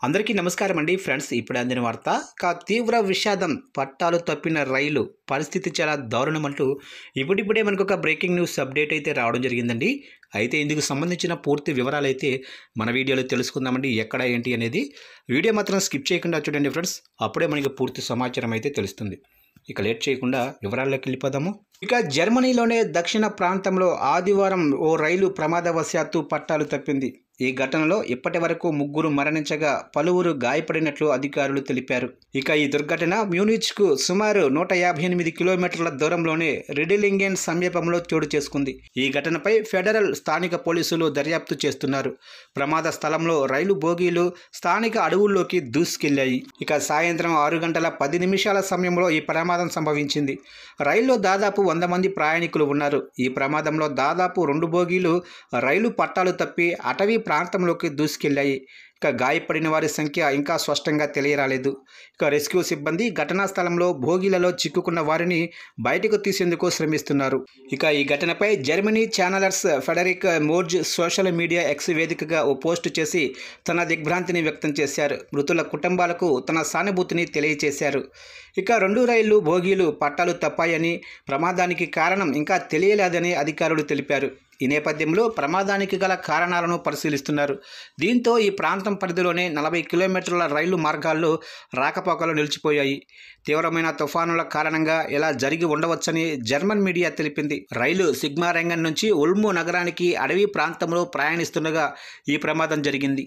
అందరికీ నమస్కారం అండి ఫ్రెండ్స్. ఇప్పుడు అందిన వార్త తీవ్ర విషాదం, పట్టాలు తప్పిన రైలు పరిస్థితి చాలా దారుణం అంటూ ఇప్పుడిప్పుడే మనకు ఒక బ్రేకింగ్ న్యూస్ అప్డేట్ అయితే రావడం జరిగిందండి. అయితే ఇందుకు సంబంధించిన పూర్తి వివరాలు అయితే మన వీడియోలో తెలుసుకుందామండి. ఎక్కడ ఏంటి అనేది వీడియో మాత్రం స్కిప్ చేయకుండా చూడండి ఫ్రెండ్స్. అప్పుడే మనకి పూర్తి సమాచారం అయితే తెలుస్తుంది. ఇక లేట్ చేయకుండా వివరాల్లోకి వెళ్ళిపోదాము. ఇక జర్మనీలోనే దక్షిణ ప్రాంతంలో ఆదివారం ఓ రైలు ప్రమాదవశాత్తు పట్టాలు తప్పింది. ఈ ఘటనలో ఇప్పటి వరకు 3 మరణించగా పలువురు గాయపడినట్లు అధికారులు తెలిపారు. ఇక ఈ దుర్ఘటన మ్యూనిచ్కు సుమారు 158 కిలోమీటర్ల దూరంలోనే రిడిలింగెన్ సమీపంలో చోటు చేసుకుంది. ఈ ఘటనపై ఫెడరల్ స్థానిక పోలీసులు దర్యాప్తు చేస్తున్నారు. ప్రమాద స్థలంలో రైలు బోగీలు స్థానిక అడవుల్లోకి దూసుకెళ్లాయి. ఇక సాయంత్రం 6 గంటల 10 నిమిషాల సమయంలో ఈ ప్రమాదం సంభవించింది. రైల్లో దాదాపు 100 మంది ప్రయాణికులు ఉన్నారు. ఈ ప్రమాదంలో దాదాపు 2 బోగీలు రైలు పట్టాలు తప్పి అటవీ ప్రాంతంలోకి దూసుకెళ్లాయి. ఇక గాయపడిన వారి సంఖ్య ఇంకా స్పష్టంగా తెలియరాలేదు. ఇక రెస్క్యూ సిబ్బంది ఘటనా స్థలంలో భోగిలలో చిక్కుకున్న వారిని బయటకు తీసేందుకు శ్రమిస్తున్నారు. ఇక ఈ ఘటనపై Germany chancellors Friedrich Merz social media X వేదికగా ఓ పోస్టు చేసి తన దిగ్భ్రాంతిని వ్యక్తం చేశారు. మృతుల కుటుంబాలకు తన సానుభూతిని తెలియజేశారు. ఇక 2 రైళ్లు బోగీలు పట్టాలు తప్పాయని, ప్రమాదానికి కారణం ఇంకా తెలియలేదని అధికారులు తెలిపారు. ఈ నేపథ్యంలో ప్రమాదానికి గల కారణాలను పరిశీలిస్తున్నారు. దీంతో ఈ ప్రాంతం పరిధిలోనే 40 కిలోమీటర్ల రైలు మార్గాల్లో రాకపోకలు నిలిచిపోయాయి. తీవ్రమైన తుఫానుల కారణంగా ఇలా జరిగి ఉండవచ్చని జర్మన్ మీడియా తెలిపింది. రైలు సిగ్మారెంగన్ నుంచి ఉల్ము నగరానికి అడవి ప్రాంతంలో ప్రయాణిస్తుండగా ఈ ప్రమాదం జరిగింది.